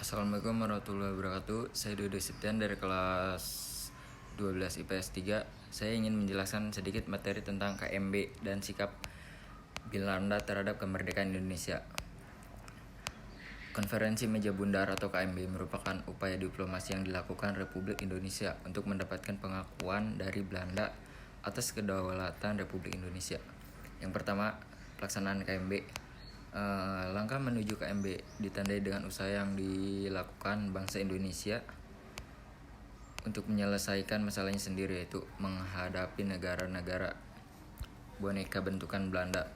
Assalamualaikum warahmatullahi wabarakatuh. Saya Dodo Septian dari kelas 12 IPS 3. Saya ingin menjelaskan sedikit materi tentang KMB dan sikap Belanda terhadap kemerdekaan Indonesia. Konferensi Meja Bundar atau KMB merupakan upaya diplomasi yang dilakukan Republik Indonesia untuk mendapatkan pengakuan dari Belanda atas kedaulatan Republik Indonesia. Yang pertama, pelaksanaan KMB. Langkah menuju KMB ditandai dengan usaha yang dilakukan bangsa Indonesia untuk menyelesaikan masalahnya sendiri, yaitu menghadapi negara-negara boneka bentukan Belanda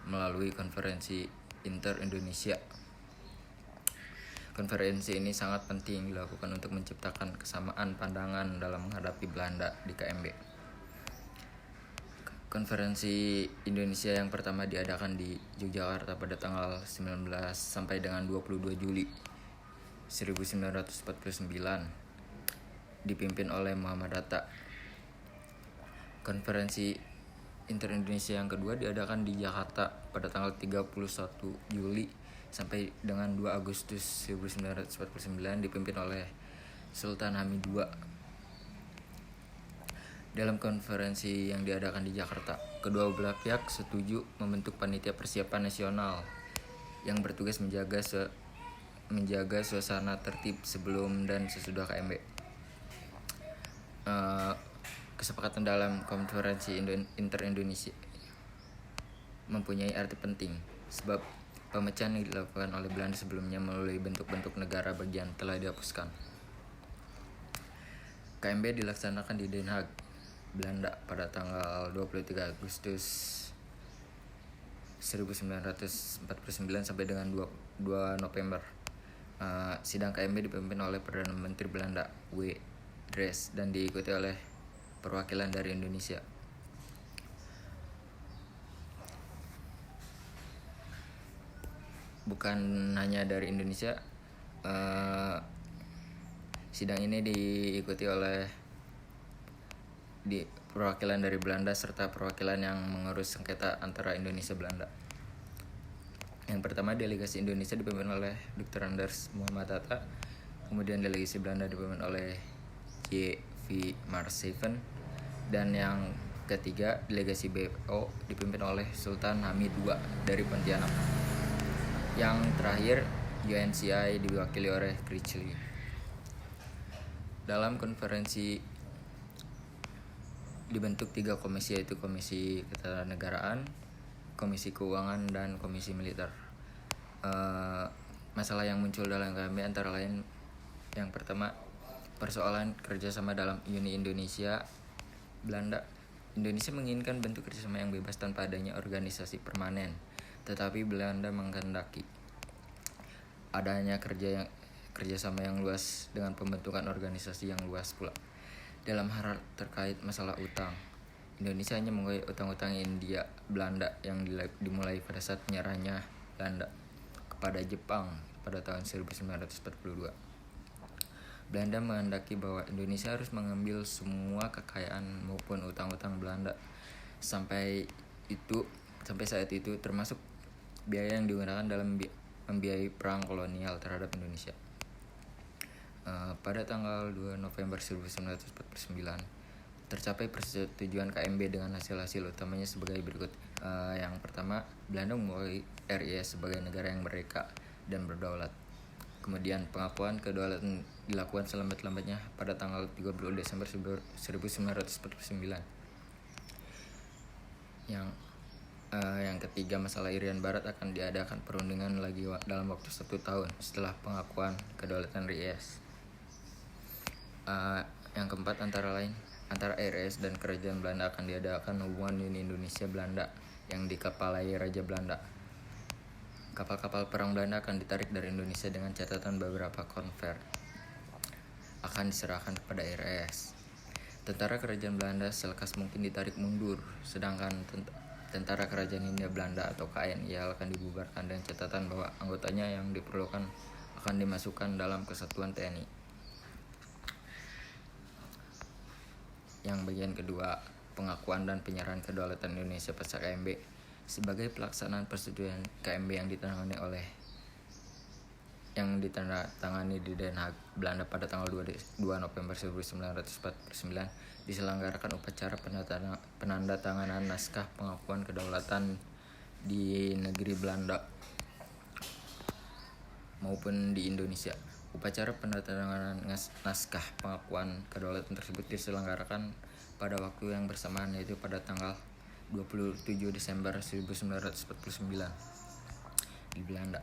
melalui konferensi Inter-Indonesia. Konferensi ini sangat penting dilakukan untuk menciptakan kesamaan pandangan dalam menghadapi Belanda di KMB. Konferensi Indonesia yang pertama diadakan di Yogyakarta pada tanggal 19 sampai dengan 22 Juli 1949, dipimpin oleh Muhammad Hatta. Konferensi Inter-Indonesia yang kedua diadakan di Jakarta pada tanggal 31 Juli sampai dengan 2 Agustus 1949, dipimpin oleh Sultan Hamid II. Dalam konferensi yang diadakan di Jakarta, kedua belah pihak setuju membentuk panitia persiapan nasional yang bertugas menjaga suasana tertib sebelum dan sesudah KMB. Kesepakatan dalam konferensi Inter-Indonesia mempunyai arti penting sebab pemecahan yang dilakukan oleh Belanda sebelumnya melalui bentuk-bentuk negara bagian telah dihapuskan. KMB dilaksanakan di Den Haag, Belanda pada tanggal 23 Agustus 1949 sampai dengan 2 November. Sidang KMB dipimpin oleh Perdana Menteri Belanda W. Drees dan diikuti oleh perwakilan dari Indonesia. Bukan hanya dari Indonesia, sidang ini diikuti oleh perwakilan dari Belanda serta perwakilan yang mengurus sengketa antara Indonesia Belanda. Yang pertama, delegasi Indonesia dipimpin oleh Dr. Anders Muhammad Hatta. Kemudian delegasi Belanda dipimpin oleh J.V. Marshaven. Dan yang ketiga, delegasi BO dipimpin oleh Sultan Hamid II dari Pontianak. Yang terakhir, UNCI diwakili oleh Critchley. Dalam konferensi dibentuk 3 komisi, yaitu Komisi Ketatanegaraan, Komisi Keuangan, dan Komisi Militer. Masalah yang muncul dalam KMB antara lain, yang pertama, persoalan kerjasama dalam Uni Indonesia Belanda. Indonesia menginginkan bentuk kerjasama yang bebas tanpa adanya organisasi permanen, tetapi Belanda menghendaki adanya kerjasama yang luas dengan pembentukan organisasi yang luas pula. Dalam hal terkait masalah utang, Indonesia hanya mengakui utang-utang India Belanda yang dimulai pada saat menyerahnya Belanda kepada Jepang pada tahun 1942. Belanda menghendaki bahwa Indonesia harus mengambil semua kekayaan maupun utang-utang Belanda sampai saat itu, termasuk biaya yang digunakan dalam membiayai perang kolonial terhadap Indonesia. Pada tanggal 2 November 1949 tercapai persetujuan KMB dengan hasil-hasil utamanya sebagai berikut. Yang pertama, Belanda mengakui RIS sebagai negara yang merdeka dan berdaulat. Kemudian pengakuan kedaulatan dilakukan selambat-lambatnya pada tanggal 30 Desember 1949. Yang ketiga, masalah Irian Barat akan diadakan perundingan lagi dalam waktu 1 tahun setelah pengakuan kedaulatan RIS. Yang keempat, antara RIS dan Kerajaan Belanda akan diadakan hubungan Uni Indonesia Belanda yang dikepalai Raja Belanda. Kapal-kapal perang Belanda akan ditarik dari Indonesia dengan catatan beberapa konver akan diserahkan kepada RIS. Tentara Kerajaan Belanda selekas mungkin ditarik mundur, sedangkan Tentara Kerajaan Hindia Belanda atau KNI akan dibubarkan dengan catatan bahwa anggotanya yang diperlukan akan dimasukkan dalam kesatuan TNI. Yang bagian kedua, pengakuan dan penyerahan kedaulatan Indonesia pasca KMB. Sebagai pelaksanaan persetujuan KMB yang yang ditandatangani di Den Haag, Belanda pada tanggal 2 November 1949 diselenggarakan upacara penandatanganan naskah pengakuan kedaulatan di negeri Belanda maupun di Indonesia. Upacara penandatanganan naskah pengakuan kedaulatan tersebut diselenggarakan pada waktu yang bersamaan, yaitu pada tanggal 27 Desember 1949 di Belanda.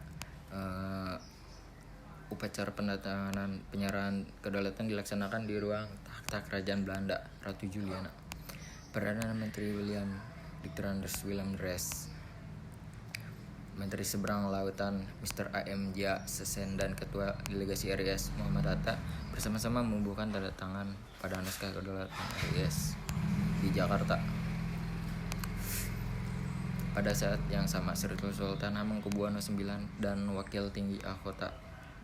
Upacara penandatanganan penyerahan kedaulatan dilaksanakan di ruang takhta kerajaan Belanda, Ratu Juliana. Perdana Menteri William Dictanders Willem Drees, Menteri Seberang Lautan Mr. A.M. Sesen, dan Ketua Delegasi RIS Muhammad Hatta bersama-sama membubuhkan tanda tangan pada naskah kedaulatan RIS di Jakarta. Pada saat yang sama, Sri Sultan Hamengkubuwono IX dan Wakil Tinggi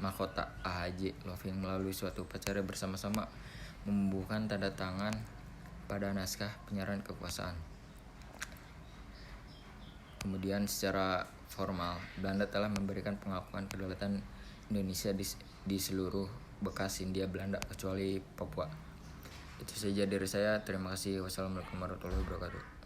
Mahkota AHJ Loving melalui suatu upacara bersama-sama membubuhkan tanda tangan pada naskah penyerahan kekuasaan. Kemudian secara formal, Belanda telah memberikan pengakuan kedaulatan Indonesia di seluruh bekas Hindia Belanda kecuali Papua. Itu saja dari saya. Terima kasih. Wassalamualaikum warahmatullahi wabarakatuh.